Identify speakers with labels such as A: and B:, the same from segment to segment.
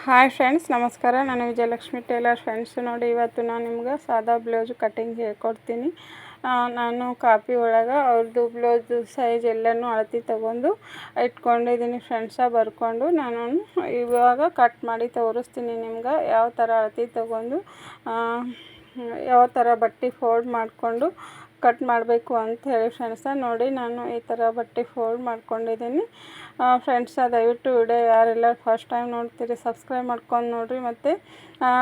A: Hi friends, ನಮಸ್ಕಾರ. ನಾನು Vijayalakshmi Taylor. Friends ನೋಡಿ, ಇವತ್ತು ನಾನು ನಿಮ್ಗೆ ಸಾದಾ ಬ್ಲೌಸ್ ಕಟ್ಟಿಂಗ್ ಹೇಳ್ಕೊಡ್ತೀನಿ. ನಾನು ಕಾಪಿ ಒಳಗೆ ಅವ್ರದ್ದು ಬ್ಲೌಸ್ ಸೈಜ್ ಎಲ್ಲನೂ ಅಳತೆ ತೊಗೊಂಡು ಇಟ್ಕೊಂಡಿದ್ದೀನಿ ಫ್ರೆಂಡ್ಸ. ಬರ್ಕೊಂಡು ನಾನು ಇವಾಗ ಕಟ್ ಮಾಡಿ ತೋರಿಸ್ತೀನಿ ನಿಮ್ಗೆ ಯಾವ ಥರ ಅಳತೆ ತೊಗೊಂಡು ಯಾವ ಥರ ಬಟ್ಟೆ ಫೋಲ್ಡ್ ಮಾಡಿಕೊಂಡು ಕಟ್ ಮಾಡಬೇಕು ಅಂತ ಹೇಳಿ ಫ್ರೆಂಡ್ಸ. ನೋಡಿ, ನಾನು ಈ ಥರ ಬಟ್ಟೆ ಫೋಲ್ಡ್ ಮಾಡ್ಕೊಂಡಿದ್ದೀನಿ ಫ್ರೆಂಡ್ಸ. ದಯವಿಟ್ಟು ವಿಡಿಯೋ ಯಾರೆಲ್ಲ ಫಸ್ಟ್ ಟೈಮ್ ನೋಡ್ತೀರಿ ಸಬ್ಸ್ಕ್ರೈಬ್ ಮಾಡ್ಕೊಂಡು ನೋಡಿರಿ, ಮತ್ತು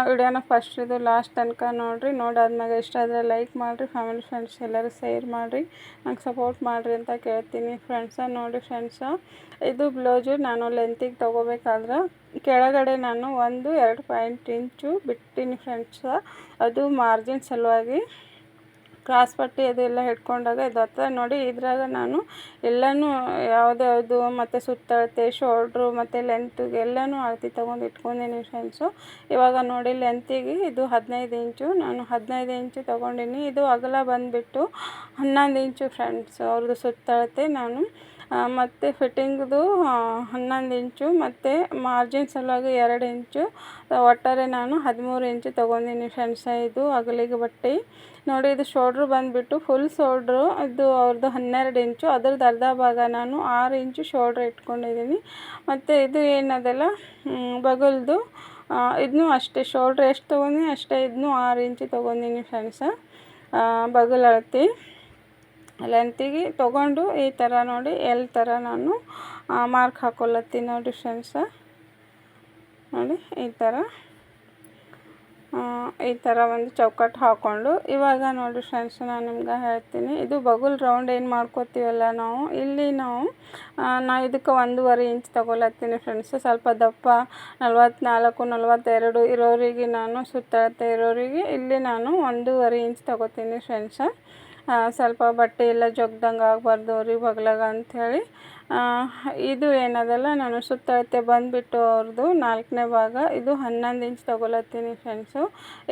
A: ವಿಡಿಯೋನ ಫಸ್ಟಿದು ಲಾಸ್ಟ್ ತನಕ ನೋಡಿರಿ. ನೋಡಾದ್ಮೇಲೆ ಇಷ್ಟ ಆದರೆ ಲೈಕ್ ಮಾಡಿರಿ, ಫ್ಯಾಮಿಲಿ ಫ್ರೆಂಡ್ಸ್ ಎಲ್ಲರೂ ಶೇರ್ ಮಾಡಿರಿ, ನಂಗೆ ಸಪೋರ್ಟ್ ಮಾಡಿರಿ ಅಂತ ಕೇಳ್ತೀನಿ ಫ್ರೆಂಡ್ಸ. ನೋಡಿ ಫ್ರೆಂಡ್ಸ, ಇದು ಬ್ಲೌಸು ನಾನು ಲೆಂತಿಗೆ ತೊಗೋಬೇಕಾದ್ರೆ ಕೆಳಗಡೆ ನಾನು 1-2 ಇಂಚು ಬಿಟ್ಟಿನಿ ಫ್ರೆಂಡ್ಸ. ಅದು ಮಾರ್ಜಿನ್ ಸಲುವಾಗಿ ಕ್ರಾಸ್ ಪಟ್ಟಿ ಅದೆಲ್ಲ ಹಿಡ್ಕೊಂಡಾಗ ಇದು ಹತ್ರ. ನೋಡಿ, ಇದ್ರಾಗ ನಾನು ಎಲ್ಲನೂ ಯಾವ್ದು ಮತ್ತು ಸುತ್ತಳತೆ, ಶೋಲ್ಡ್ರು ಮತ್ತು ಲೆಂತಿಗೆ ಎಲ್ಲನೂ ಅಳತೆ ತೊಗೊಂಡು ಇಟ್ಕೊಂಡಿನಿ ಫ್ರೆಂಡ್ಸು. ಇವಾಗ ನೋಡಿ, ಲೆಂತಿಗೆ ಇದು 15 ಇಂಚು, ನಾನು 15 ಇಂಚು ತೊಗೊಂಡಿನಿ. ಇದು ಅಗಲ ಬಂದುಬಿಟ್ಟು 11 ಇಂಚು ಫ್ರೆಂಡ್ಸ್. ಅವ್ರದ್ದು ಸುತ್ತಳತೆ ನಾನು ಮತ್ತು ಫಿಟ್ಟಿಂಗ್ದು 11 ಇಂಚು ಮತ್ತು ಮಾರ್ಜಿನ್ ಸಲುವಾಗಿ 2 ಇಂಚು, ಒಟ್ಟಾರೆ ನಾನು 13 ಇಂಚು ತೊಗೊಂಡಿನಿ ಫ್ರೆಂಡ್ಸ. ಇದು ಅಗಲಿಗೆ ಬಟ್ಟೆ. ನೋಡಿ, ಇದು ಶೋಲ್ಡ್ರು ಬಂದುಬಿಟ್ಟು ಫುಲ್ ಶೋಲ್ಡ್ರು ಇದು ಅವ್ರದ್ದು 12 ಇಂಚು, ಅದ್ರದ್ದು ಅರ್ಧ ಭಾಗ ನಾನು 6 ಇಂಚು ಶೋಲ್ಡ್ರ್ ಇಟ್ಕೊಂಡಿದ್ದೀನಿ. ಮತ್ತು ಇದು ಏನದಲ್ಲ ಬಗಲ್ದು, ಇದನ್ನೂ ಅಷ್ಟೇ ಶೋಲ್ಡ್ರ್ ಎಷ್ಟು ತೊಗೊಂಡಿನಿ ಅಷ್ಟೇ, ಇದನ್ನೂ 6 ಇಂಚು ತೊಗೊಂಡಿನಿ ಫ್ರೆಂಡ್ಸ. ಬಗಲ್ ಅಳತೆ ಲೆಂತಿಗೆ ತೊಗೊಂಡು ಈ ಥರ ನೋಡಿ ಎಲ್ ಥರ ನಾನು ಮಾರ್ಕ್ ಹಾಕ್ಕೊಳತ್ತೀನಿ ನೋಡಿ ಫ್ರೆಂಡ್ಸ. ನೋಡಿ, ಈ ಥರ ಒಂದು ಚೌಕಟ್ಟು ಹಾಕ್ಕೊಂಡು ಇವಾಗ ನೋಡಿ ಫ್ರೆಂಡ್ಸ್, ನಾನು ನಿಮ್ಗೆ ಹೇಳ್ತೀನಿ. ಇದು ಬಗುಲ್ ರೌಂಡ್ ಏನು ಮಾಡ್ಕೋತೀವಲ್ಲ ನಾವು, ಇಲ್ಲಿ ನಾ ಇದಕ್ಕೆ 1.5 ಇಂಚ್ ತೊಗೊಳತ್ತೀನಿ ಫ್ರೆಂಡ್ಸ್. ಸ್ವಲ್ಪ ದಪ್ಪ 44-42 ಇರೋರಿಗೆ, ನಾನು ಸುತ್ತಳತೆ ಇರೋರಿಗೆ ಇಲ್ಲಿ ನಾನು 1.5 ಇಂಚ್ ತೊಗೋತೀನಿ ಫ್ರೆಂಡ್ಸ. ಸ್ವಲ್ಪ ಬಟ್ಟೆ ಎಲ್ಲ ಜಗ್ದಂಗೆ ಆಗಬಾರ್ದು ಅವ್ರಿಗೆ ಬಗ್ಲಾಗ ಅಂಥೇಳಿ. ಇದು ಏನದಲ್ಲ ನಾನು ಸುತ್ತಳತೆ ಬಂದುಬಿಟ್ಟು ಅವ್ರದ್ದು 4ನೇ ಭಾಗ, ಇದು 11 ಇಂಚ್ ತೊಗೊಳತ್ತೀನಿ ಫ್ರೆಂಡ್ಸು.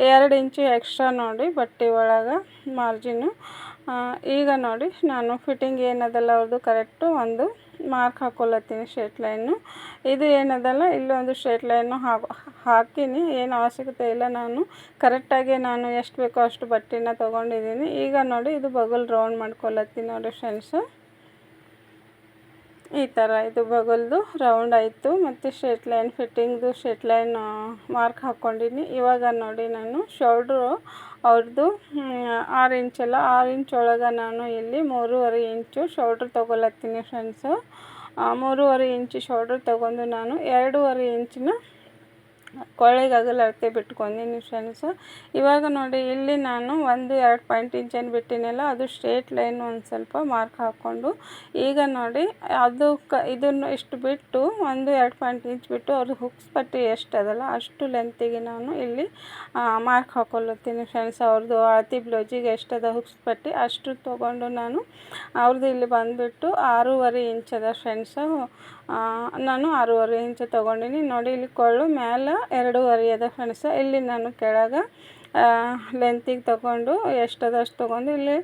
A: 2 ಇಂಚು ಎಕ್ಸ್ಟ್ರಾ ನೋಡಿ ಬಟ್ಟೆ ಒಳಗೆ ಮಾರ್ಜಿನು. ಈಗ ನೋಡಿ, ನಾನು ಫಿಟ್ಟಿಂಗ್ ಏನದಲ್ಲ ಅವ್ರದ್ದು ಕರೆಕ್ಟು ಒಂದು ಮಾರ್ಕ್ ಹಾಕ್ಕೊಳತ್ತೀನಿ, ಸ್ಟ್ರೇಟ್ ಲೈನು. ಇದು ಏನದಲ್ಲ ಇಲ್ಲೊಂದು ಸ್ಟ್ರೇಟ್ ಲೈನು ಹಾಕೀನಿ, ಏನು ಅವಶ್ಯಕತೆ ಇಲ್ಲ. ನಾನು ಕರೆಕ್ಟಾಗಿ ನಾನು ಎಷ್ಟು ಬೇಕೋ ಅಷ್ಟು ಬಟ್ಟೆನ ತೊಗೊಂಡಿದ್ದೀನಿ. ಈಗ ನೋಡಿ, ಇದು ಬಗಲ್ ರೌಂಡ್ ಮಾಡ್ಕೊಳತ್ತೀನಿ ನೋಡಿ ಫ್ರೆಂಡ್ಸು. ಈ ಥರ ಇದು ಬಗಲ್ದು ರೌಂಡ್ ಆಯಿತು, ಮತ್ತು ಸ್ಟ್ರೇಟ್ ಲೈನ್ ಫಿಟ್ಟಿಂಗ್ದು ಸ್ಟ್ರೇಟ್ ಲೈನ್ ಮಾರ್ಕ್ ಹಾಕ್ಕೊಂಡಿನಿ. ಇವಾಗ ನೋಡಿ, ನಾನು ಶೋಲ್ಡ್ರು ಅವ್ರದ್ದು 6 ಇಂಚಲ್ಲ, 6 ಇಂಚ್ ಒಳಗೆ ನಾನು ಇಲ್ಲಿ 3.5 ಇಂಚು ಶೋಲ್ಡ್ರ್ ತೊಗೊಳತ್ತೀನಿ ಫ್ರೆಂಡ್ಸು. 3.5 ಇಂಚು ಶೋಲ್ಡ್ರ್ ತೊಗೊಂಡು ನಾನು 2.5 ಇಂಚಿನ ಕೊಳ್ಳೆಗೆ ಅಗಲ ಅಳತೆ ಬಿಟ್ಕೊಂಡಿನಿ ಫ್ರೆಂಡ್ಸು. ಇವಾಗ ನೋಡಿ, ಇಲ್ಲಿ ನಾನು 1-2 ಇಂಚನ್ನು ಬಿಟ್ಟಿನಲ್ಲ, ಅದು ಸ್ಟ್ರೇಟ್ ಲೈನ್ ಒಂದು ಸ್ವಲ್ಪ ಮಾರ್ಕ್ ಹಾಕ್ಕೊಂಡು ಈಗ ನೋಡಿ ಇದನ್ನು ಇಷ್ಟು ಬಿಟ್ಟು 1-2 ಇಂಚ್ ಬಿಟ್ಟು ಅವ್ರದ್ದು ಹುಕ್ಸ್ ಪಟ್ಟಿ ಎಷ್ಟು ಅದಲ್ಲ ಅಷ್ಟು ಲೆಂತಿಗೆ ನಾನು ಇಲ್ಲಿ ಮಾರ್ಕ್ ಹಾಕ್ಕೊಳತ್ತೀನಿ ಫ್ರೆಂಡ್ಸ್. ಅವ್ರದ್ದು ಅಳತೆ ಬ್ಲೌಸಿಗೆ ಎಷ್ಟದ ಹುಕ್ಸ್ ಪಟ್ಟಿ ಅಷ್ಟು ತೊಗೊಂಡು ನಾನು ಅವ್ರದ್ದು ಇಲ್ಲಿ ಬಂದುಬಿಟ್ಟು 6.5 ಇಂಚ್ ಅದ ಫ್ರೆಂಡ್ಸು. ನಾನು 6.5 ಇಂಚ್ ತೊಗೊಂಡಿನಿ. ನೋಡಿ, ಇಲ್ಲಿ ಕೊಳ್ಳು ಮೇಲೆ 2.5 ಅದ ಫ್ರೆಂಡ್ಸ. ಇಲ್ಲಿ ನಾನು ಕೆಳಗೆ ಲೆಂತಿಗೆ ತೊಗೊಂಡು ಎಷ್ಟದ ಅಷ್ಟು ತೊಗೊಂಡು ಇಲ್ಲಿ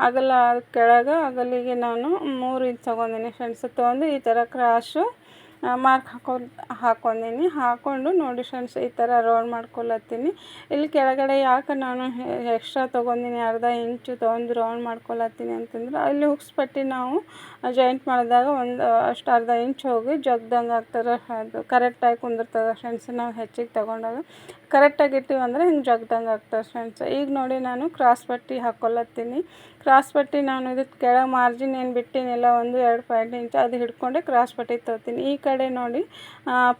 A: ಅಗಲ ಕೆಳಗೆ ಅಗಲಿಗೆ ನಾನು 3 ಇಂಚ್ ತೊಗೊಂಡಿನಿ ಫ್ರೆಂಡ್ಸ್. ತೊಗೊಂಡು ಈ ಥರ ಕ್ರಾಶು ಮಾರ್ಕ್ ಹಾಕ್ಕೊಂಡಿನಿ. ಹಾಕ್ಕೊಂಡು ನೋಡಿ ಫ್ರೆಂಡ್ಸ್, ಈ ಥರ ರೌಂಡ್ ಮಾಡ್ಕೊಳತ್ತೀನಿ. ಇಲ್ಲಿ ಕೆಳಗಡೆ ಯಾಕೆ ನಾನು ಎಕ್ಸ್ಟ್ರಾ ತೊಗೊಂಡಿನಿ, 1/2 ಇಂಚು ತೊಗೊಂಡು ರೌಂಡ್ ಮಾಡ್ಕೊಳತ್ತೀನಿ ಅಂತಂದ್ರೆ, ಅಲ್ಲಿ ಹುಕ್ಸ್ ಪಟ್ಟಿ ನಾವು ಜಾಯಿಂಟ್ ಮಾಡಿದಾಗ ಅಷ್ಟು 1/2 ಇಂಚ್ ಹೋಗಿ ಜಗ್ದಂಗೆ ಆಗ್ತದೆ. ಅದು ಕರೆಕ್ಟಾಗಿ ಕುಂದಿರ್ತದೆ ಫ್ರೆಂಡ್ಸ್. ನಾವು ಹೆಚ್ಚಿಗೆ ತೊಗೊಂಡಾಗ ಕರೆಕ್ಟಾಗಿ ಇಟ್ಟಿವಂದ್ರೆ ಹಿಂಗೆ ಜಗ್ದಂಗೆ ಆಗ್ತದೆ ಫ್ರೆಂಡ್ಸ್. ಈಗ ನೋಡಿ, ನಾನು ಕ್ರಾಸ್ ಪಟ್ಟಿ ಹಾಕ್ಕೊಳತ್ತೀನಿ. ಕ್ರಾಸ್ ಪಟ್ಟಿ ನಾನು ಇದಕ್ಕೆ ಕೆಳಗೆ ಮಾರ್ಜಿನ್ ಏನು ಬಿಟ್ಟಿನಿಲ್ಲ 1-2 ಇಂಚು ಅದು ಹಿಡ್ಕೊಂಡೆ ಕ್ರಾಸ್ ಪಟ್ಟಿ ತೊಗೊತೀನಿ. ಈ ಕಡೆ ನೋಡಿ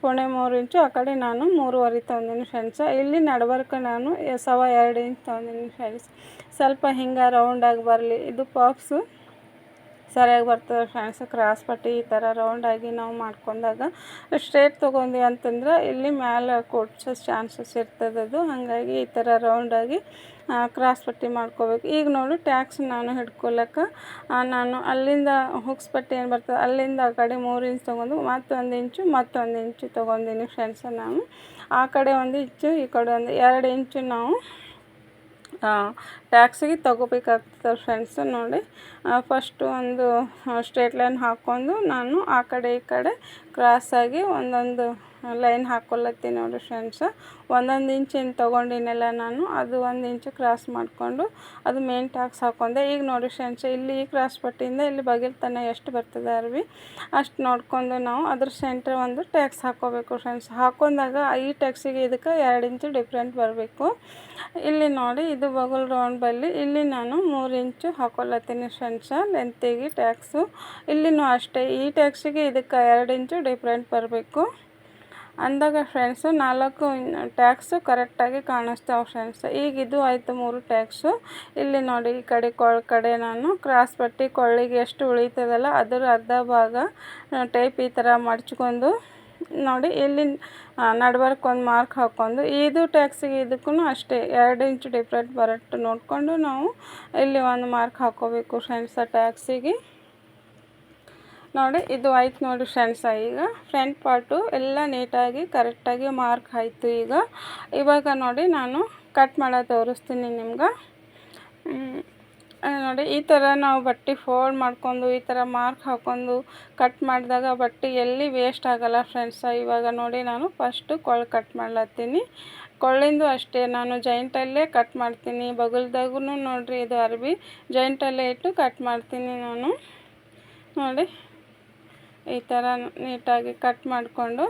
A: 3.25 ಇಂಚು, ಆ ಕಡೆ ನಾನು 3.5 ತೊಗೊಂಡಿನಿ ಫ್ರೆಂಡ್ಸ. ಇಲ್ಲಿ ನಡ್ಬರ್ಕ ನಾನು 2.25 ಇಂಚ್ ತೊಗೊಂಡಿನಿ ಫ್ರೆಂಡ್ಸ್. ಸ್ವಲ್ಪ ಹಿಂಗೆ ರೌಂಡಾಗಿ ಬರಲಿ, ಇದು ಪಾಕ್ಸು ಸರಿಯಾಗಿ ಬರ್ತದೆ ಫ್ರೆಂಡ್ಸ್. ಕ್ರಾಸ್ ಪಟ್ಟಿ ಈ ಥರ ರೌಂಡಾಗಿ ನಾವು ಮಾಡ್ಕೊಂಡಾಗ ಸ್ಟ್ರೇಟ್ ತೊಗೊಂಡ್ವಿ ಅಂತಂದ್ರೆ ಇಲ್ಲಿ ಮೇಲೆ ಕೊಡ್ಸೋ ಚಾನ್ಸಸ್ ಇರ್ತದೆ ಅದು. ಹಾಗಾಗಿ ಈ ಥರ ರೌಂಡಾಗಿ ಕ್ರಾಸ್ ಪಟ್ಟಿ ಮಾಡ್ಕೋಬೇಕು. ಈಗ ನೋಡಿ, ಟ್ಯಾಕ್ಸ್ ನಾನು ಹಿಡ್ಕೊಳಕ್ಕೆ ನಾನು ಅಲ್ಲಿಂದ ಹುಕ್ಸ್ ಪಟ್ಟಿ ಏನು ಬರ್ತದೆ ಅಲ್ಲಿಂದ ಆ ಕಡೆ 3 ಇಂಚ್ ತೊಗೊಂಡು ಮತ್ತೊಂದು ಇಂಚು ತೊಗೊಂಡಿನಿ ಫ್ರೆಂಡ್ಸ. ನಾನು ಆ ಕಡೆ 1 ಇಂಚು, ಈ ಕಡೆ 2 ಇಂಚು ನಾವು ಟ್ಯಾಕ್ಸಿಗೆ ತೊಗೋಬೇಕಾಗ್ತದೆ ಫ್ರೆಂಡ್ಸ್. ನೋಡಿ, ಫಸ್ಟು ಒಂದು ಸ್ಟ್ರೇಟ್ ಲೈನ್ ಹಾಕ್ಕೊಂಡು ನಾನು ಆ ಕಡೆ ಈ ಕಡೆ ಕ್ರಾಸಾಗಿ ಒಂದೊಂದು ಲೈನ್ ಹಾಕ್ಕೊಳತ್ತೀನಿ ನೋಡಿ ಫ್ರೆಂಡ್ಸ್. 1 ಇಂಚ್ ಏನು ತೊಗೊಂಡಿನಲ್ಲ ನಾನು, ಅದು 1 ಇಂಚು ಕ್ರಾಸ್ ಮಾಡಿಕೊಂಡು ಅದು ಮೇನ್ ಟ್ಯಾಕ್ಸ್ ಹಾಕ್ಕೊಂಡೆ. ಈಗ ನೋಡಿ ಫ್ರೆಂಡ್ಸ್, ಇಲ್ಲಿ ಈ ಕ್ರಾಸ್ ಪಟ್ಟಿಯಿಂದ ಇಲ್ಲಿ ಬಗಿಲ್ ತನಕ ಎಷ್ಟು ಬರ್ತದೆ ಅರ್ವಿ ಅಷ್ಟು ನೋಡ್ಕೊಂಡು ನಾವು ಅದ್ರ ಸೆಂಟ್ರ್ ಒಂದು ಟ್ಯಾಕ್ಸ್ ಹಾಕ್ಕೋಬೇಕು ಫ್ರೆಂಡ್ಸ್. ಹಾಕೊಂಡಾಗ ಈ ಟ್ಯಾಕ್ಸಿಗೆ ಇದಕ್ಕೆ 2 ಇಂಚು ಡಿಫ್ರೆಂಟ್ ಬರಬೇಕು. ಇಲ್ಲಿ ನೋಡಿ, ಇದು ಬಗಲ್ ರೌಂಡ್ ಬಲ್ಲಿ ಇಲ್ಲಿ ನಾನು 3 ಇಂಚು ಹಾಕ್ಕೊಳತ್ತೀನಿ ಫ್ರೆಂಡ್ಸ ಲೆಂತಿಗೆ ಟ್ಯಾಕ್ಸು. ಇಲ್ಲಿನೂ ಅಷ್ಟೇ, ಈ ಟ್ಯಾಕ್ಸಿಗೆ ಇದಕ್ಕೆ 2 ಇಂಚು ಡಿಫ್ರೆಂಟ್ ಬರಬೇಕು. ಅಂದಾಗ ಫ್ರೆಂಡ್ಸು 4 ಟ್ಯಾಕ್ಸು ಕರೆಕ್ಟಾಗಿ ಕಾಣಿಸ್ತಾವೆ ಫ್ರೆಂಡ್ಸ್. ಈಗ ಇದು ಆಯಿತು 3 ಟ್ಯಾಕ್ಸು. ಇಲ್ಲಿ ನೋಡಿ, ಈ ಕಡೆ ಕಡೆ ನಾನು ಕ್ರಾಸ್ ಪಟ್ಟಿ ಕೊಳ್ಳಿಗೆ ಎಷ್ಟು ಉಳಿತದಲ್ಲ ಅದರ ಅರ್ಧ ಭಾಗ ಟೇಪ್ ಈ ಥರ ಮಡ್ಚ್ಕೊಂಡು ನೋಡಿ, ಇಲ್ಲಿ ನಡ್ಬರ್ಕ್ ಒಂದು ಮಾರ್ಕ್ ಹಾಕ್ಕೊಂಡು ಇದು ಟ್ಯಾಕ್ಸಿಗೆ ಇದಕ್ಕೂ ಅಷ್ಟೇ 2 ಇಂಚು ಡಿಫ್ರೆಂಟ್ ಬರಟ್ಟು ನೋಡಿಕೊಂಡು ನಾವು ಇಲ್ಲಿ ಒಂದು ಮಾರ್ಕ್ ಹಾಕ್ಕೋಬೇಕು ಫ್ರೆಂಡ್ಸ್ ಟ್ಯಾಕ್ಸಿಗೆ. ನೋಡಿ, ಇದು ಆಯ್ತು ನೋಡಿ ಫ್ರೆಂಡ್ಸ. ಈಗ ಫ್ರಂಟ್ ಪಾರ್ಟು ಎಲ್ಲ ನೀಟಾಗಿ ಕರೆಕ್ಟಾಗಿ ಮಾರ್ಕ್ ಆಯಿತು. ಇವಾಗ ನೋಡಿ, ನಾನು ಕಟ್ ಮಾಡೋದು ತೋರಿಸ್ತೀನಿ ನಿಮ್ಗೆ. ನೋಡಿ, ಈ ಥರ ನಾವು ಬಟ್ಟೆ ಫೋಲ್ಡ್ ಮಾಡ್ಕೊಂಡು ಈ ಥರ ಮಾರ್ಕ್ ಹಾಕ್ಕೊಂಡು ಕಟ್ ಮಾಡಿದಾಗ ಬಟ್ಟೆ ಎಲ್ಲಿ ವೇಸ್ಟ್ ಆಗೋಲ್ಲ ಫ್ರೆಂಡ್ಸ. ಇವಾಗ ನೋಡಿ, ನಾನು ಫಸ್ಟು ಕೊಳ್ಳು ಕಟ್ ಮಾಡ್ಲತ್ತೀನಿ. ಕೊಳ್ಳಿಂದು ಅಷ್ಟೇ ನಾನು ಜಾಯಿಂಟಲ್ಲೇ ಕಟ್ ಮಾಡ್ತೀನಿ. ಬಗಲ್ದಾಗೂ ನೋಡಿರಿ, ಇದು ಅರ್ಬಿ ಜಾಯಿಂಟಲ್ಲೇ ಇಟ್ಟು ಕಟ್ ಮಾಡ್ತೀನಿ ನಾನು. ನೋಡಿ, ಈ ಥರ ನೀಟಾಗಿ ಕಟ್ ಮಾಡಿಕೊಂಡು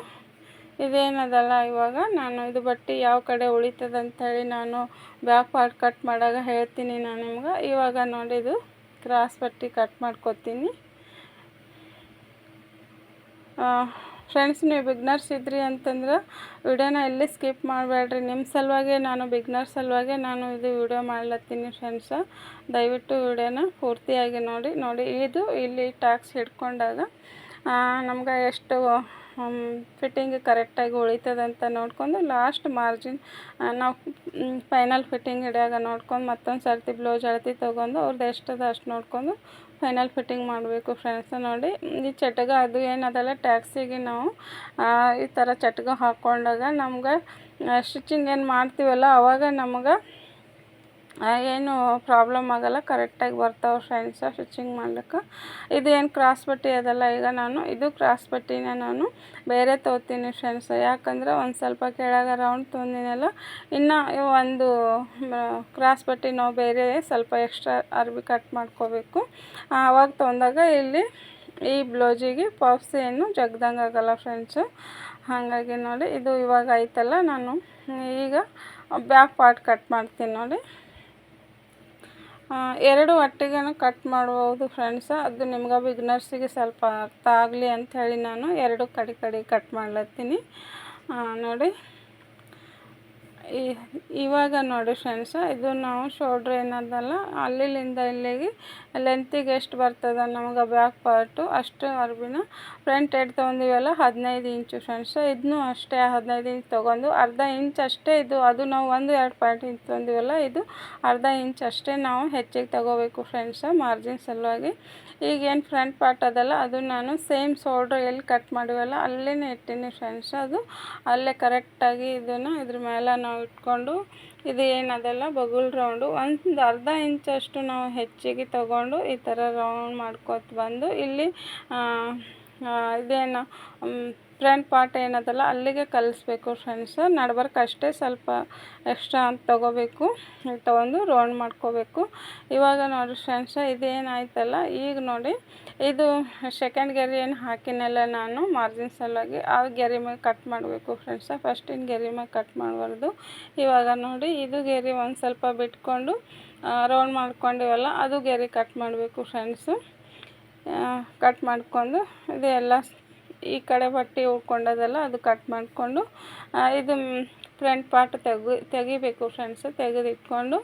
A: ಇದೇನದಲ್ಲ, ಇವಾಗ ನಾನು ಇದು ಬಟ್ಟೆ ಯಾವ ಕಡೆ ಉಳಿತದೆ ಅಂಥೇಳಿ ನಾನು ಬ್ಯಾಕ್ ಪಾರ್ಟ್ ಕಟ್ ಮಾಡಾಗ ಹೇಳ್ತೀನಿ ನಾನು ನಿಮ್ಗೆ. ಇವಾಗ ನೋಡಿ, ಇದು ಕ್ರಾಸ್ ಪಟ್ಟಿ ಕಟ್ ಮಾಡ್ಕೊತೀನಿ ಫ್ರೆಂಡ್ಸ್. ನೀವು ಬಿಗ್ನರ್ಸ್ ಇದ್ರಿ ಅಂತಂದ್ರೆ ವಿಡಿಯೋನ ಎಲ್ಲಿ ಸ್ಕಿಪ್ ಮಾಡಬೇಡ್ರಿ. ನಿಮ್ಮ ಸಲುವಾಗಿ ನಾನು ಬಿಗ್ನರ್ ಸಲುವಾಗಿ ನಾನು ಇದು ವಿಡಿಯೋ ಮಾಡ್ಲತ್ತೀನಿ ಫ್ರೆಂಡ್ಸ. ದಯವಿಟ್ಟು ವಿಡಿಯೋನ ಪೂರ್ತಿಯಾಗಿ ನೋಡಿ. ಇದು ಇಲ್ಲಿ ಟ್ಯಾಕ್ಸ್ ಹಿಡ್ಕೊಂಡಾಗ ನಮ್ಗೆ ಎಷ್ಟು ಫಿಟ್ಟಿಂಗ್ ಕರೆಕ್ಟಾಗಿ ಉಳಿತದಂತ ನೋಡ್ಕೊಂಡು ಲಾಸ್ಟ್ ಮಾರ್ಜಿನ್ ನಾವು ಫೈನಲ್ ಫಿಟ್ಟಿಂಗ್ ಹಿಡಿಯಾಗ ನೋಡ್ಕೊಂಡು ಮತ್ತೊಂದು ಸರ್ತಿ ಬ್ಲೌಸ್ ಅಳತೆ ತೊಗೊಂಡು ಅವ್ರದ್ದು ಎಷ್ಟದ ಅಷ್ಟು ನೋಡ್ಕೊಂಡು ಫೈನಲ್ ಫಿಟ್ಟಿಂಗ್ ಮಾಡಬೇಕು ಫ್ರೆಂಡ್ಸ್. ನೋಡಿ, ಈ ಚಟಗ ಅದು ಏನದಲ್ಲ ಟ್ಯಾಕ್ಸಿಗೆ ನಾವು ಈ ಥರ ಚಟಗ ಹಾಕ್ಕೊಂಡಾಗ ನಮ್ಗೆ ಸ್ಟಿಚಿಂಗ್ ಏನು ಮಾಡ್ತೀವಲ್ಲ ಅವಾಗ ನಮ್ಗೆ ಏನು ಪ್ರಾಬ್ಲಮ್ ಆಗೋಲ್ಲ, ಕರೆಕ್ಟಾಗಿ ಬರ್ತಾವೆ ಫ್ರೆಂಡ್ಸ ಸ್ಟಿಚಿಂಗ್ ಮಾಡ್ಲಿಕ್ಕೆ. ಇದು ಏನು ಕ್ರಾಸ್ ಪಟ್ಟಿ ಅದಲ್ಲ, ಈಗ ನಾನು ಇದು ಕ್ರಾಸ್ ಪಟ್ಟಿನ ನಾನು ಬೇರೆ ತೊಗೋತೀನಿ ಫ್ರೆಂಡ್ಸ್. ಯಾಕಂದ್ರೆ ಒಂದು ಸ್ವಲ್ಪ ಕೆಳಗೆ ರೌಂಡ್ ತೊಗೊಂಡಿನಲ್ಲ, ಇನ್ನು ಒಂದು ಕ್ರಾಸ್ ಪಟ್ಟಿ ನಾವು ಬೇರೆ ಸ್ವಲ್ಪ ಎಕ್ಸ್ಟ್ರಾ ಅರ್ಬಿ ಕಟ್ ಮಾಡ್ಕೋಬೇಕು. ಆವಾಗ ತೊಗೊಂಡಾಗ ಇಲ್ಲಿ ಈ ಬ್ಲೌಸಿಗೆ ಪಫ್ಸ್ ಏನು ಜಗ್ದಂಗೆ ಆಗೋಲ್ಲ ಫ್ರೆಂಡ್ಸು. ಹಾಗಾಗಿ ನೋಡಿ, ಇದು ಇವಾಗ ಆಯ್ತಲ್ಲ, ನಾನು ಈಗ ಬ್ಯಾಕ್ ಪಾರ್ಟ್ ಕಟ್ ಮಾಡ್ತೀನಿ. ನೋಡಿ, 2 ಒಟ್ಟಿಗೆ ಕಟ್ ಮಾಡ್ಬೋದು ಫ್ರೆಂಡ್ಸ. ಅದು ನಿಮ್ಗೆ ಬಿಗ್ನರ್ಸಿಗೆ ಸ್ವಲ್ಪ ಅರ್ಥ ಆಗಲಿ ಅಂಥೇಳಿ ನಾನು 2 ಕಡೆ ಕಟ್ ಮಾಡ್ಲತ್ತೀನಿ. ನೋಡಿ, ಇವಾಗ ನೋಡಿ ಫ್ರೆಂಡ್ಸ, ಇದು ನಾವು ಶೋಲ್ಡ್ರ್ ಏನದಲ್ಲ ಅಲ್ಲಿಂದ ಇಲ್ಲಿಗೆ ಲೆಂತಿಗೆ ಎಷ್ಟು ಬರ್ತದೆ ನಮ್ಗೆ ಬ್ಯಾಕ್ ಪಾರ್ಟು ಅಷ್ಟು ಅರ್ಬಿನ ಫ್ರಂಟ್ ಎಡ್ ತೊಗೊಂಡಿವಲ್ಲ 15 ಇಂಚು ಫ್ರೆಂಡ್ಸ. ಇದನ್ನೂ ಅಷ್ಟೇ 15 ಇಂಚ್ ತೊಗೊಂಡು ಅರ್ಧ ಇಂಚ್ ಅಷ್ಟೇ ಇದು, ಅದು ನಾವು 1-2 ಪಾಯಿಂಟ್ ಇಂಚ್ ತೊಗೊಂಡಿವಲ್ಲ, ಇದು ಅರ್ಧ ಇಂಚ್ ಅಷ್ಟೇ ನಾವು ಹೆಚ್ಚಿಗೆ ತಗೋಬೇಕು ಫ್ರೆಂಡ್ಸ ಮಾರ್ಜಿನ್ ಸಲುವಾಗಿ. ಈಗೇನು ಫ್ರಂಟ್ ಪಾರ್ಟ್ ಅದಲ್ಲ ಅದು ನಾನು ಸೇಮ್ ಶೋಲ್ಡ್ರ್ ಎಲ್ಲಿ ಕಟ್ ಮಾಡಿವಲ್ಲ ಅಲ್ಲೇ ಇಟ್ಟೀನಿ ಫ್ರೆಂಡ್ಸ್. ಅದು ಅಲ್ಲೇ ಕರೆಕ್ಟಾಗಿ ಇದನ್ನು ಇದ್ರ ಮೇಲೆ ನಾವು ಇಟ್ಕೊಂಡು ಇದು ಏನದಲ್ಲ ಬಗುಲ್ ರೌಂಡು ಒಂದು ಅರ್ಧ ಇಂಚಷ್ಟು ನಾವು ಹೆಚ್ಚಿಗೆ ತಗೊಂಡು ಈ ಥರ ರೌಂಡ್ ಮಾಡ್ಕೊತ ಬಂದು ಇಲ್ಲಿ ಇದೇನು ಫ್ರಂಟ್ ಪಾರ್ಟ್ ಏನದಲ್ಲ ಅಲ್ಲಿಗೆ ಕಲಿಸ್ಬೇಕು ಫ್ರೆಂಡ್ಸ್. ನಡ್ಬರ್ಕ್ ಅಷ್ಟೇ ಸ್ವಲ್ಪ ಎಕ್ಸ್ಟ್ರಾ ಅಂತ ತೊಗೋಬೇಕು, ತೊಗೊಂಡು ರೌಂಡ್ ಮಾಡ್ಕೋಬೇಕು. ಇವಾಗ ನೋಡಿ ಫ್ರೆಂಡ್ಸ, ಇದೇನಾಯ್ತಲ್ಲ, ಈಗ ನೋಡಿ ಇದು ಸೆಕೆಂಡ್ ಗೆರೆ ಏನು ಹಾಕಿನಲ್ಲ ನಾನು ಮಾರ್ಜಿನ್ ಸಲುವಾಗಿ ಆ ಗೆರೆ ಮೇಲೆ ಕಟ್ ಮಾಡಬೇಕು ಫ್ರೆಂಡ್ಸ. ಫಸ್ಟಿನ ಗೆರೆ ಮೇಲೆ ಕಟ್ ಮಾಡಬಾರ್ದು. ಇವಾಗ ನೋಡಿ, ಇದು ಗೆರೆ ಒಂದು ಸ್ವಲ್ಪ ಬಿಟ್ಕೊಂಡು ರೌಂಡ್ ಮಾಡ್ಕೊಂಡಿವಲ್ಲ ಅದು ಗೆರೆ ಕಟ್ ಮಾಡಬೇಕು ಫ್ರೆಂಡ್ಸು. ಕಟ್ ಮಾಡಿಕೊಂಡು ಇದು ಎಲ್ಲ ಈ ಕಡೆ ಬಟ್ಟೆ ಉಳ್ಕೊಂಡದಲ್ಲ ಅದು ಕಟ್ ಮಾಡಿಕೊಂಡು ಇದು ಫ್ರಂಟ್ ಪಾರ್ಟ್ ತೆಗಿಬೇಕು ಫ್ರೆಂಡ್ಸು. ತೆಗೆದಿಟ್ಕೊಂಡು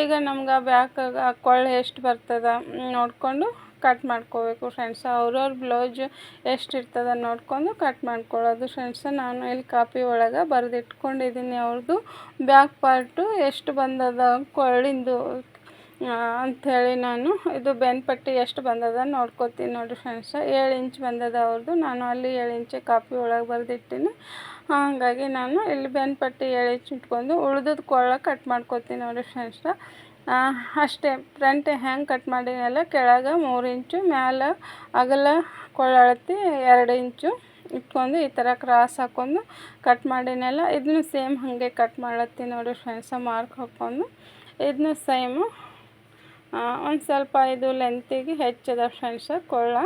A: ಈಗ ನಮ್ಗೆ ಬ್ಯಾಕಾಗ ಕೊಳ್ಳೆ ಎಷ್ಟು ಬರ್ತದೆ ನೋಡಿಕೊಂಡು ಕಟ್ ಮಾಡ್ಕೋಬೇಕು ಫ್ರೆಂಡ್ಸ್. ಅವ್ರವ್ರ ಬ್ಲೌಜ್ ಎಷ್ಟು ಇರ್ತದೆ ನೋಡ್ಕೊಂಡು ಕಟ್ ಮಾಡ್ಕೊಳ್ಳೋದು ಫ್ರೆಂಡ್ಸ್. ನಾನು ಇಲ್ಲಿ ಕಾಪಿ ಒಳಗೆ ಬರೆದಿಟ್ಕೊಂಡಿದ್ದೀನಿ ಅವ್ರದ್ದು ಬ್ಯಾಕ್ ಪಾರ್ಟು ಎಷ್ಟು ಬಂದದ ಕೊಳ್ಳಿಂದು ಅಂಥೇಳಿ. ನಾನು ಇದು ಬೆನ್ ಪಟ್ಟಿ ಎಷ್ಟು ಬಂದದ ನೋಡ್ಕೋತೀನಿ ನೋಡಿ ಫ್ರೆಂಡ್ಸ. 7 ಇಂಚ್ ಬಂದದ ಅವ್ರದ್ದು, ನಾನು ಅಲ್ಲಿ 7 ಇಂಚ್ ಕಾಪಿ ಒಳಗೆ ಬರೆದಿಟ್ಟಿನಿ. ಹಾಗಾಗಿ ನಾನು ಇಲ್ಲಿ ಬೆನ್ ಪಟ್ಟಿ 7 ಇಂಚ್ ಇಟ್ಕೊಂಡು ಉಳ್ದದ್ದು ಕೊಳ್ಳ ಕಟ್ ಮಾಡ್ಕೋತೀನಿ ನೋಡಿ ಫ್ರೆಂಡ್ಸ. ಅಷ್ಟೇ, ಫ್ರಂಟ್ ಹೆಂಗೆ ಕಟ್ ಮಾಡಿನಲ್ಲ ಕೆಳಗೆ 3 ಇಂಚು, ಮ್ಯಾಲೆ ಅಗಲ ಕೊಳ್ಳ ಅಳತೆ 2 ಇಂಚು ಇಟ್ಕೊಂಡು ಈ ಥರ ಕ್ರಾಸ್ ಹಾಕ್ಕೊಂಡು ಕಟ್ ಮಾಡಿನೆಲ್ಲ ಇದನ್ನು ಸೇಮ್ ಹಾಗೆ ಕಟ್ ಮಾಡತ್ತೀನಿ ನೋಡಿ ಫ್ರೆಂಡ್ಸ. ಮಾರ್ಕ್ ಹಾಕ್ಕೊಂಡು ಇದನ್ನು ಸೇಮು ಒಂದು ಸ್ವಲ್ಪ ಇದು ಲೆಂತಿಗೆ ಹೆಚ್ಚದ ಫ್ರೆಂಡ್ಸ ಕೊಳ್ಳ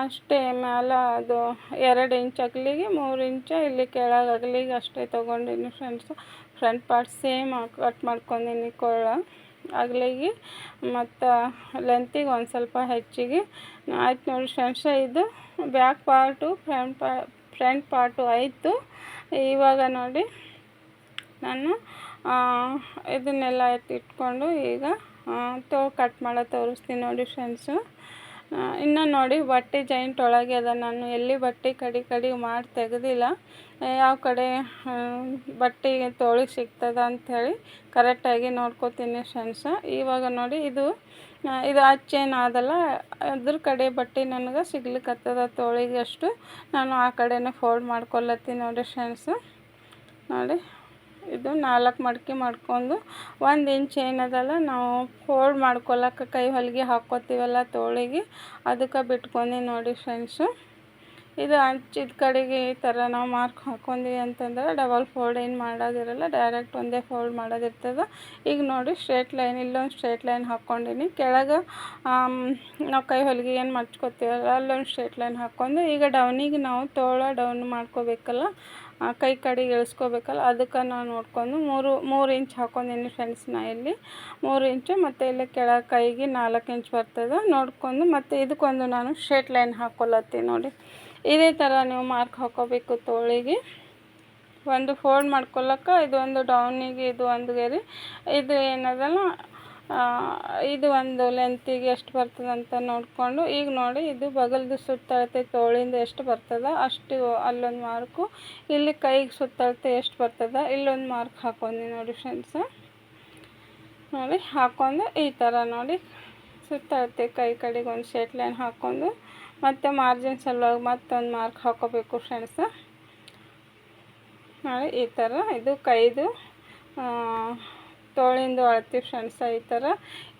A: ಅಷ್ಟೇ. ಮೇಲೆ ಅದು 2 ಇಂಚ್ ಅಗಲಿಗೆ 3 ಇಂಚ ಇಲ್ಲಿ ಕೆಳಗೆ ಅಗಲಿಗೆ ಅಷ್ಟೇ ತೊಗೊಂಡಿನಿ friends. Front part same cut ಮಾಡ್ಕೊಂಡಿನಿ ಕೊಳ್ಳ ಅಗಲಿಗೆ ಮತ್ತು ಲೆಂತಿಗೆ ಒಂದು ಸ್ವಲ್ಪ ಹೆಚ್ಚಿಗೆ ಆಯ್ತು ನೋಡಿ ಫ್ರೆಂಡ್ಸ. ಇದು ಬ್ಯಾಕ್ ಪಾರ್ಟು ಫ್ರಂಟ್ ಪಾರ್ಟು ಆಯಿತು. ಇವಾಗ ನೋಡಿ ನಾನು ಇದನ್ನೆಲ್ಲ ಇಟ್ಕೊಂಡು ಈಗ ಕಟ್ ಮಾಡೋದು ತೋರಿಸ್ತೀನಿ ನೋಡಿ ಫ್ರೆಂಡ್ಸು. ಇನ್ನು ನೋಡಿ ಬಟ್ಟೆ ಜಾಯಿಂಟ್ ಒಳಗೆ ಅದ, ನಾನು ಎಲ್ಲಿ ಬಟ್ಟೆ ಕಡಿ ಮಾಡಿ ತೆಗೆದಿಲ್ಲ. ಯಾವ ಕಡೆ ಬಟ್ಟೆ ತೋಳಿಗೆ ಸಿಗ್ತದ ಅಂಥೇಳಿ ಕರೆಕ್ಟಾಗಿ ನೋಡ್ಕೋತೀನಿ ಫ್ರೆಂಡ್ಸ. ಇವಾಗ ನೋಡಿ ಇದು ಆಚೆನಾದಲ್ಲ ಅದ್ರ ಕಡೆ ಬಟ್ಟೆ ನನಗೆ ಸಿಗ್ಲಿಕ್ಕತ್ತದ ತೋಳಿಗೆ ಅಷ್ಟು. ನಾನು ಆ ಕಡೆನೇ ಫೋಲ್ಡ್ ಮಾಡ್ಕೊಳತ್ತೀನಿ ನೋಡಿ ಫ್ರೆಂಡ್ಸು. ನೋಡಿ ಇದು 4 ಮಡಕೆ ಮಾಡ್ಕೊಂಡು 1 ಇಂಚ್ ಏನದಲ್ಲ ನಾವು ಫೋಲ್ಡ್ ಮಾಡ್ಕೊಳಕ್ಕೆ ಕೈ ಹೊಲಿಗೆ ಹಾಕ್ಕೋತೀವಲ್ಲ ತೋಳಿಗೆ, ಅದಕ್ಕೆ ಬಿಟ್ಕೊಂಡು ನೋಡಿ ಫ್ರೆಂಡ್ಸು. ಇದು ಹಂಚಿದ ಕಡೆಗೆ ಈ ಥರ ನಾವು ಮಾರ್ಕ್ ಹಾಕ್ಕೊಂಡ್ವಿ ಅಂತಂದ್ರೆ ಡಬಲ್ ಫೋಲ್ಡ್ ಏನು ಮಾಡೋದಿರಲ್ಲ, ಡೈರೆಕ್ಟ್ ಒಂದೇ ಫೋಲ್ಡ್ ಮಾಡೋದಿರ್ತದೆ. ಈಗ ನೋಡಿ ಸ್ಟ್ರೇಟ್ ಲೈನ್, ಇಲ್ಲೊಂದು ಸ್ಟ್ರೇಟ್ ಲೈನ್ ಹಾಕ್ಕೊಂಡಿನಿ. ಕೆಳಗೆ ನಾವು ಕೈ ಹೊಲಿಗೆ ಏನು ಮಡ್ಚ್ಕೊತೀವಲ್ಲ ಅಲ್ಲೊಂದು ಸ್ಟ್ರೇಟ್ ಲೈನ್ ಹಾಕ್ಕೊಂಡು ಈಗ ಡೌನಿಗೆ ನಾವು ತೋಳ ಡೌನ್ ಮಾಡ್ಕೋಬೇಕಲ್ಲ, ಕೈ ಕಡೆಗೆ ಇಳಿಸ್ಕೋಬೇಕಲ್ಲ, ಅದಕ್ಕೆ ನಾವು ನೋಡ್ಕೊಂಡು 3 ಇಂಚ್ ಹಾಕ್ಕೊಂಡಿನಿ ಫ್ರೆಂಡ್ಸ್. ನಾ ಇಲ್ಲಿ 3 ಇಂಚು ಮತ್ತು ಇಲ್ಲಿ ಕೆಳಗೆ ಕೈಗೆ 4 ಇಂಚ್ ಬರ್ತದೆ ನೋಡ್ಕೊಂಡು. ಮತ್ತು ಇದಕ್ಕೊಂದು ನಾನು ಸ್ಟ್ರೇಟ್ ಲೈನ್ ಹಾಕ್ಕೊಳತ್ತೀನಿ ನೋಡಿ. ಇದೇ ಥರ ನೀವು ಮಾರ್ಕ್ ಹಾಕ್ಕೋಬೇಕು ತೋಳಿಗೆ. ಒಂದು ಫೋಲ್ಡ್ ಮಾಡ್ಕೊಳಕ್ಕೆ ಇದು ಒಂದು ಡೌನಿಗೆ ಇದು ಒಂದು ಗೆರೆ, ಇದು ಏನದಲ್ಲ ಇದು ಒಂದು ಲೆಂತಿಗೆ ಎಷ್ಟು ಬರ್ತದೆ ಅಂತ ನೋಡಿಕೊಂಡು ಈಗ ನೋಡಿ ಇದು ಬಗಲ್ದು ಸುತ್ತಳತೆ ತೋಳಿಂದ ಎಷ್ಟು ಬರ್ತದೆ ಅಷ್ಟು ಅಲ್ಲೊಂದು ಮಾರ್ಕು, ಇಲ್ಲಿ ಕೈಗೆ ಸುತ್ತಳತೆ ಎಷ್ಟು ಬರ್ತದೆ ಇಲ್ಲೊಂದು ಮಾರ್ಕ್ ಹಾಕ್ಕೊಂಡು ನೋಡಿ ಫ್ರೆಂಡ್ಸ. ನೋಡಿ ಹಾಕ್ಕೊಂಡು ಈ ಥರ ನೋಡಿ ಸುತ್ತಳತೆ ಕೈ ಕಡೆಗೆ ಒಂದು ಸ್ಟ್ರೇಟ್ ಲೈನ್ ಹಾಕ್ಕೊಂಡು ಮತ್ತು ಮಾರ್ಜಿನ್ ಸಲುವಾಗಿ ಮತ್ತೊಂದು ಮಾರ್ಕ್ ಹಾಕ್ಕೋಬೇಕು ಫ್ರೆಂಡ್ಸ. ನೋಡಿ ಈ ಥರ ಇದು ಕೈದು ತೋಳಿಂದು ಅಳತೆ ಫ್ರೆಂಡ್ಸ ಈ ಥರ.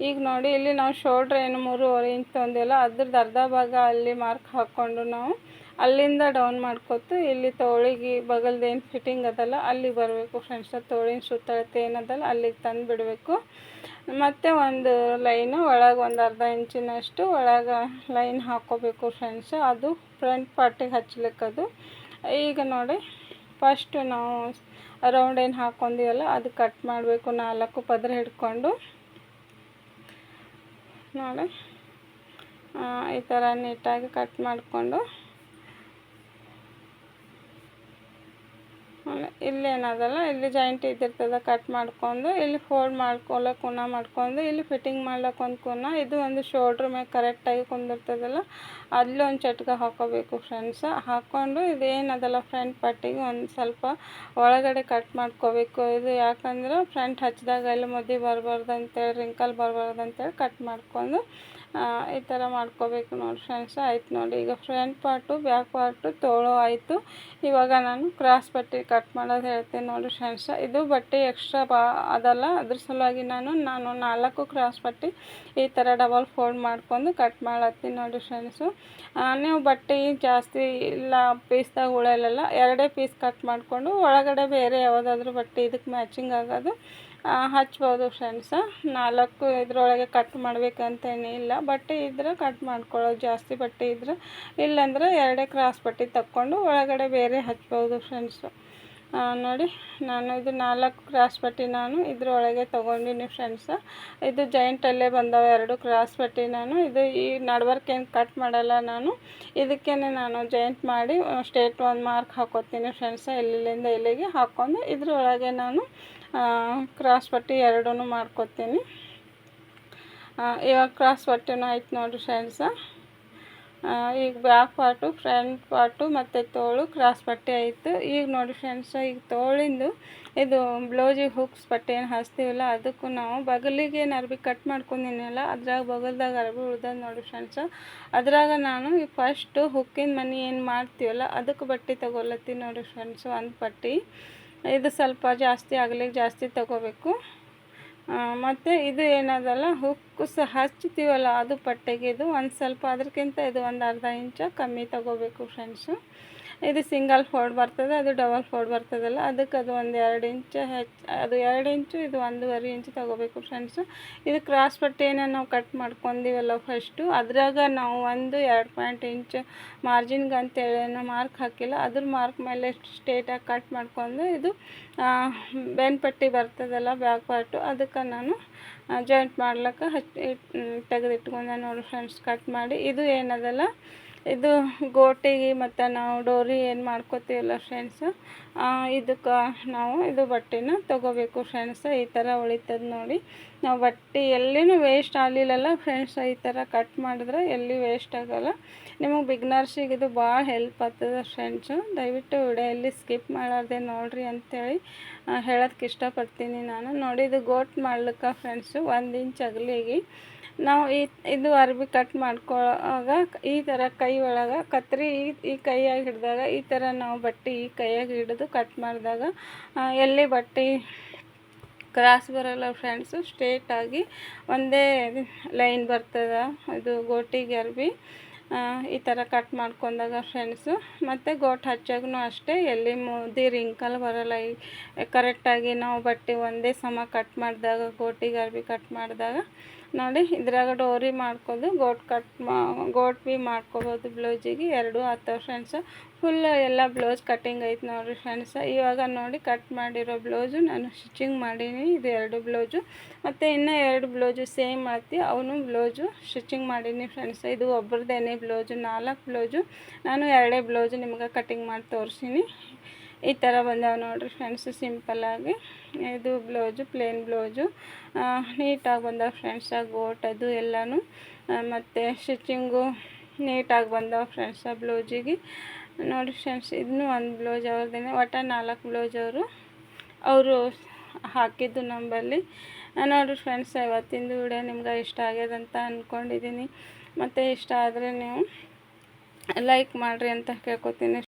A: ಈಗ ನೋಡಿ ಇಲ್ಲಿ ನಾವು ಶೋಲ್ಡ್ರ್ ಏನು 3.5 ಇಂಚ್ ತೊಂದಿಲ್ಲ, ಅದ್ರದ್ದು ಅರ್ಧ ಭಾಗ ಅಲ್ಲಿ ಮಾರ್ಕ್ ಹಾಕ್ಕೊಂಡು ನಾವು ಅಲ್ಲಿಂದ ಡೌನ್ ಮಾಡ್ಕೊತು ಇಲ್ಲಿ ತೋಳಿಗೆ ಬಗಲ್ದೇನು ಫಿಟ್ಟಿಂಗ್ ಅದಲ್ಲ ಅಲ್ಲಿ ಬರಬೇಕು ಫ್ರೆಂಡ್ಸ. ತೋಳಿನ ಸುತ್ತಳತೆ ಏನದಲ್ಲ ಅಲ್ಲಿಗೆ ತಂದು ಬಿಡಬೇಕು. ಮತ್ತು ಒಂದು ಲೈನು ಒಳಗೆ ಒಂದು ಅರ್ಧ ಇಂಚಿನಷ್ಟು ಒಳಗೆ ಲೈನ್ ಹಾಕ್ಕೋಬೇಕು ಫ್ರೆಂಡ್ಸ, ಅದು ಫ್ರಂಟ್ ಪಾರ್ಟಿಗೆ ಹಚ್ಲಿಕ್ಕದು. ಈಗ ನೋಡಿ ಫಸ್ಟು ನಾವು ರೌಂಡ್ ಏನು ಹಾಕ್ಕೊಂಡಿವಲ್ಲ ಅದು ಕಟ್ ಮಾಡಬೇಕು 4 ಪದರ ಹಿಡ್ಕೊಂಡು. ನೋಡಿ ಈ ಥರ ನೀಟಾಗಿ ಕಟ್ ಮಾಡಿಕೊಂಡು ಇಲ್ಲೇನದಲ್ಲ ಇಲ್ಲಿ ಜಾಯಿಂಟ್ ಇದ್ದಿರ್ತದೆ ಕಟ್ ಮಾಡ್ಕೊಂಡು ಇಲ್ಲಿ ಫೋಲ್ಡ್ ಮಾಡ್ಕೊಳ್ಳೋಕೆ ಕುನ ಮಾಡ್ಕೊಂಡು ಇಲ್ಲಿ ಫಿಟ್ಟಿಂಗ್ ಮಾಡ್ಲಿಕ್ಕೆ ಒಂದು ಕುನ, ಇದು ಒಂದು ಶೋಲ್ಡ್ರ್ ಮೇಲೆ ಕರೆಕ್ಟಾಗಿ ಕುಂದಿರ್ತದಲ್ಲ ಅಲ್ಲೊಂದು ಚಟ್ಕ ಹಾಕ್ಕೋಬೇಕು ಫ್ರೆಂಡ್ಸ. ಹಾಕ್ಕೊಂಡು ಇದೇನದಲ್ಲ ಫ್ರಂಟ್ ಪಟ್ಟಿಗೆ ಒಂದು ಸ್ವಲ್ಪ ಒಳಗಡೆ ಕಟ್ ಮಾಡ್ಕೋಬೇಕು. ಇದು ಯಾಕಂದ್ರೆ ಫ್ರಂಟ್ ಹಚ್ಚಿದಾಗ ಅಲ್ಲಿ ಮುದ್ದೆ ಬರಬಾರ್ದು ಅಂತೇಳಿ, ರಿಂಕಲ್ ಬರಬಾರ್ದು ಅಂತೇಳಿ ಕಟ್ ಮಾಡ್ಕೊಂಡು ಈ ಥರ ಮಾಡ್ಕೋಬೇಕು ನೋಡಿ ಫ್ರೆಂಡ್ಸ್. ಆಯ್ತು ನೋಡಿ ಈಗ ಫ್ರಂಟ್ ಪಾರ್ಟು ಬ್ಯಾಕ್ ಪಾರ್ಟು ತೋಳು ಆಯಿತು. ಇವಾಗ ನಾನು ಕ್ರಾಸ್ ಪಟ್ಟಿ ಕಟ್ ಮಾಡೋದು ಹೇಳ್ತೀನಿ ನೋಡಿ ಫ್ರೆಂಡ್ಸ್. ಇದು ಬಟ್ಟೆ ಎಕ್ಸ್ಟ್ರಾ ಅದಲ್ಲ, ಅದ್ರ ಸಲುವಾಗಿ ನಾನು 4 ಕ್ರಾಸ್ ಪಟ್ಟಿ ಈ ಥರ ಡಬಲ್ ಫೋಲ್ಡ್ ಮಾಡ್ಕೊಂಡು ಕಟ್ ಮಾಡತ್ತೀನಿ ನೋಡಿ ಫ್ರೆಂಡ್ಸು. ನೀವು ಬಟ್ಟೆ ಜಾಸ್ತಿ ಇಲ್ಲ ಪೀಸ್ದಾಗ ಉಳಿಯಲ್ಲ 2 ಪೀಸ್ ಕಟ್ ಮಾಡಿಕೊಂಡು ಒಳಗಡೆ ಬೇರೆ ಯಾವುದಾದ್ರೂ ಬಟ್ಟೆ ಇದಕ್ಕೆ ಮ್ಯಾಚಿಂಗ್ ಆಗೋದು ಹಚ್ಬೋದು ಫ್ರೆಂಡ್ಸ. 4 ಇದ್ರೊಳಗೆ ಕಟ್ ಮಾಡಬೇಕಂತೇನೇ ಇಲ್ಲ, ಬಟ್ಟೆ ಇದ್ರೆ ಕಟ್ ಮಾಡ್ಕೊಳ್ಳೋದು, ಜಾಸ್ತಿ ಬಟ್ಟೆ ಇದ್ರೆ. ಇಲ್ಲಾಂದ್ರೆ 2 ಕ್ರಾಸ್ ಪಟ್ಟಿ ತಕ್ಕೊಂಡು ಒಳಗಡೆ ಬೇರೆ ಹಚ್ಬೋದು ಫ್ರೆಂಡ್ಸು. ನೋಡಿ ನಾನು ಇದು 4 ಕ್ರಾಸ್ ಪಟ್ಟಿ ನಾನು ಇದ್ರೊಳಗೆ ತೊಗೊಂಡಿನಿ ಫ್ರೆಂಡ್ಸ. ಇದು ಜಾಯಿಂಟಲ್ಲೇ ಬಂದವೆ 2 ಕ್ರಾಸ್ ಪಟ್ಟಿ. ನಾನು ಇದು ಈ ನಡ್ವರ್ಕ್ ಏನು ಕಟ್ ಮಾಡಲ್ಲ, ನಾನು ಇದಕ್ಕೇ ನಾನು ಜಾಯಿಂಟ್ ಮಾಡಿ ಸ್ಟ್ರೇಟ್ ಒಂದು ಮಾರ್ಕ್ ಹಾಕೋತೀನಿ ಫ್ರೆಂಡ್ಸ. ಇಲ್ಲಿಂದ ಇಲ್ಲಿಗೆ ಹಾಕ್ಕೊಂಡು ಇದ್ರೊಳಗೆ ನಾನು ಕ್ರಾಸ್ ಪಟ್ಟಿ 2 ಮಾಡ್ಕೊತೀನಿ. ಇವಾಗ ಕ್ರಾಸ್ ಪಟ್ಟಿನೂ ಆಯ್ತು ನೋಡಿ ಫ್ರೆಂಡ್ಸ. ಈಗ ಬ್ಯಾಕ್ ಪಾರ್ಟು ಫ್ರಂಟ್ ಪಾರ್ಟು ಮತ್ತು ತೋಳು ಕ್ರಾಸ್ ಪಟ್ಟಿ ಆಯಿತು. ಈಗ ನೋಡಿ ಫ್ರೆಂಡ್ಸ ಈಗ ತೋಳಿಂದು ಇದು ಬ್ಲೌಜಿಗೆ ಹುಕ್ಸ್ ಪಟ್ಟಿ ಏನು ಹಚ್ತೀವಲ್ಲ ಅದಕ್ಕೂ ನಾವು ಬಗಲಿಗೆ ಅರ್ಬಿ ಕಟ್ ಮಾಡ್ಕೊಂಡಿನಲ್ಲ ಅದ್ರಾಗ ಬಗಲ್ದಾಗ ಅರ್ಬಿ ಉಳ್ದದ ನೋಡಿ ಫ್ರೆಂಡ್ಸ. ಅದ್ರಾಗ ನಾನು ಈಗ ಫಸ್ಟು ಹುಕ್ಕಿನ ಮನೆ ಏನು ಮಾಡ್ತೀವಲ್ಲ ಅದಕ್ಕೆ ಬಟ್ಟೆ ತೊಗೊಳತ್ತೀನಿ ನೋಡಿ ಫ್ರೆಂಡ್ಸು. ಒಂದು ಪಟ್ಟಿ ಇದು ಸ್ವಲ್ಪ ಜಾಸ್ತಿ ಆಗಲಿಕ್ಕೆ ಜಾಸ್ತಿ ತೊಗೋಬೇಕು. ಮತ್ತು ಇದು ಏನದಲ್ಲ ಹುಕ್ಕು ಸಹ ಹಚ್ತೀವಲ್ಲ ಅದು ಪಟ್ಟೆಗೆ ಇದು ಒಂದು ಸ್ವಲ್ಪ ಅದಕ್ಕಿಂತ ಇದು ಒಂದು ಅರ್ಧ ಇಂಚ ಕಮ್ಮಿ ತೊಗೋಬೇಕು ಫ್ರೆಂಡ್ಸು. ಇದು ಸಿಂಗಲ್ ಫೋಲ್ಡ್ ಬರ್ತದೆ, ಅದು ಡಬಲ್ ಫೋಲ್ಡ್ ಬರ್ತದಲ್ಲ, ಅದಕ್ಕೆ ಅದು ಒಂದು 2 ಇಂಚ್ ಅದು 2 ಇಂಚು, ಇದು 1.5 ಇಂಚು ತೊಗೋಬೇಕು ಫ್ರೆಂಡ್ಸು. ಇದು ಕ್ರಾಸ್ ಪಟ್ಟಿಯನ್ನು ನಾವು ಕಟ್ ಮಾಡ್ಕೊಂಡಿವಲ್ಲ ಫಸ್ಟು, ಅದ್ರಾಗ ನಾವು 2 ಇಂಚ್ ಮಾರ್ಜಿನ್ಗೆ ಅಂತೇಳಿ ಮಾರ್ಕ್ ಹಾಕಿಲ್ಲ, ಅದ್ರ ಮಾರ್ಕ್ ಮೇಲೆ ಸ್ಟ್ರೇಟಾಗಿ ಕಟ್ ಮಾಡ್ಕೊಂಡು ಇದು ಬೆನ್ ಪಟ್ಟಿ ಬರ್ತದಲ್ಲ ಬ್ಯಾಕ್ ಪಾರ್ಟು, ಅದಕ್ಕೆ ನಾನು ಜಾಯಿಂಟ್ ಮಾಡ್ಲಿಕ್ಕೆ ತೆಗೆದಿಟ್ಕೊಂಡೆ ನೋಡಿ ಫ್ರೆಂಡ್ಸ್. ಕಟ್ ಮಾಡಿ ಇದು ಏನದಲ್ಲ, ಇದು ಗೋಟಿಗೆ ಮತ್ತು ನಾವು ಡೋರಿ ಏನು ಮಾಡ್ಕೋತೀವಲ್ಲ ಫ್ರೆಂಡ್ಸು, ಇದಕ್ಕೆ ನಾವು ಇದು ಬಟ್ಟೆನ ತೊಗೋಬೇಕು ಫ್ರೆಂಡ್ಸ್. ಈ ಥರ ಉಳಿತದೆ ನೋಡಿ. ನಾವು ಬಟ್ಟೆ ಎಲ್ಲಿನೂ ವೇಸ್ಟ್ ಆಗಲಿಲ್ಲಲ್ಲ ಫ್ರೆಂಡ್ಸ್, ಈ ಥರ ಕಟ್ ಮಾಡಿದ್ರೆ ಎಲ್ಲಿ ವೇಸ್ಟ್ ಆಗೋಲ್ಲ. ನಿಮಗೆ ಬಿಗ್ನರ್ಸಿಗೆ ಇದು ಭಾಳ ಹೆಲ್ಪ್ ಆಗ್ತದೆ ಫ್ರೆಂಡ್ಸು. ದಯವಿಟ್ಟು ವಿಡಿಯೋಲ್ಲಿ ಸ್ಕಿಪ್ ಮಾಡಾರ್ದೆ ನೋಡಿರಿ ಅಂಥೇಳಿ ಹೇಳೋದಕ್ಕೆ ಇಷ್ಟಪಡ್ತೀನಿ ನಾನು. ನೋಡಿ, ಇದು ಗೋಟ್ ಮಾಡ್ಲಿಕ್ಕೆ ಫ್ರೆಂಡ್ಸು 1 ಇಂಚ್ ಅಗಲಿಗೆ ನಾವು ಇದು ಅರ್ಬಿ ಕಟ್ ಮಾಡ್ಕೊಳ್ಳೋವಾಗ ಈ ಥರ ಕೈ ಒಳಗೆ ಕತ್ರಿ ಈ ಕೈಯಾಗಿ ಹಿಡಿದಾಗ ಈ ಥರ ನಾವು ಬಟ್ಟೆ ಈ ಕೈಯಾಗಿ ಹಿಡಿದು ಕಟ್ ಮಾಡಿದಾಗ ಎಲ್ಲಿ ಬಟ್ಟೆ ಕ್ರಾಸ್ ಬರೋಲ್ಲ ಫ್ರೆಂಡ್ಸು, ಸ್ಟ್ರೇಟಾಗಿ ಒಂದೇ ಲೈನ್ ಬರ್ತದೆ. ಇದು ಗೋಟಿಗೆ ಅರ್ಬಿ ಈ ಥರ ಕಟ್ ಮಾಡ್ಕೊಂಡಾಗ ಫ್ರೆಂಡ್ಸು. ಮತ್ತು ಗೋಟ್ ಹಚ್ಚಾಗೂ ಅಷ್ಟೇ ಎಲ್ಲಿ ರಿಂಕಲ್ ಬರೋಲ್ಲ. ಕರೆಕ್ಟಾಗಿ ನಾವು ಬಟ್ಟೆ ಒಂದೇ ಸಮ ಕಟ್ ಮಾಡಿದಾಗ ಗೋಟಿಗೆ ಅರ್ಬಿ ಕಟ್ ಮಾಡಿದಾಗ ನೋಡಿ, ಇದ್ರಾಗ ಡೋರಿ ಮಾಡ್ಕೊಂಡು ಗೋಟ್ ಬಿ ಮಾಡ್ಕೊಬೋದು. ಬ್ಲೌಸಿಗೆ 2 ಆಗ್ತವೆ ಫ್ರೆಂಡ್ಸು. ಫುಲ್ ಎಲ್ಲ ಬ್ಲೌಸ್ ಕಟ್ಟಿಂಗ್ ಐತೆ ನೋಡಿರಿ ಫ್ರೆಂಡ್ಸ. ಇವಾಗ ನೋಡಿ, ಕಟ್ ಮಾಡಿರೋ ಬ್ಲೌಸು ನಾನು ಸ್ಟಿಚಿಂಗ್ ಮಾಡೀನಿ. ಇದು 2 ಬ್ಲೌಸು ಮತ್ತು ಇನ್ನೂ 2 ಬ್ಲೌಸು ಸೇಮ್ ಐತಿ, ಅವನು ಬ್ಲೌಸು ಸ್ಟಿಚಿಂಗ್ ಮಾಡೀನಿ ಫ್ರೆಂಡ್ಸ. ಇದು ಒಬ್ಬರದೇನೆ ಬ್ಲೌಸು, 4 ಬ್ಲೌಸು ನಾನು 2 ಬ್ಲೌಸು ನಿಮ್ಗೆ ಕಟ್ಟಿಂಗ್ ಮಾಡಿ ತೋರಿಸೀನಿ. ಈ ಥರ ಬಂದಾವೆ ನೋಡಿರಿ ಫ್ರೆಂಡ್ಸು, ಸಿಂಪಲ್ಲಾಗಿ. ಇದು ಬ್ಲೌಸು ಪ್ಲೇನ್ ಬ್ಲೌಸು ನೀಟಾಗಿ ಬಂದಾವೆ ಫ್ರೆಂಡ್ಸ. ಗೋಟ್ ಅದು ಎಲ್ಲನೂ ಮತ್ತು ಸ್ಟಿಚಿಂಗು ನೀಟಾಗಿ ಬಂದಾವೆ ಫ್ರೆಂಡ್ಸ ಬ್ಲೌಸಿಗೆ. ನೋಡಿ ಫ್ರೆಂಡ್ಸ್, ಇದನ್ನು ಒಂದು ಬ್ಲೌಸ್ ಅವ್ರದ್ದೇನೆ. ಒಟ್ಟು 4 ಬ್ಲೌಸ್ ಅವರು ಹಾಕಿದ್ದು ನಂಬಲ್ಲಿ. ನೋಡಿರಿ ಫ್ರೆಂಡ್ಸ್, ಇವತ್ತಿಂದು ವಿಡಿಯೋ ನಿಮ್ಗೆ ಇಷ್ಟ ಆಗ್ಯದಂತ ಅಂದ್ಕೊಂಡಿದ್ದೀನಿ. ಮತ್ತು ಇಷ್ಟ ಆದರೆ ನೀವು ಲೈಕ್ ಮಾಡಿರಿ ಅಂತ ಕೇಳ್ಕೊತೀನಿ.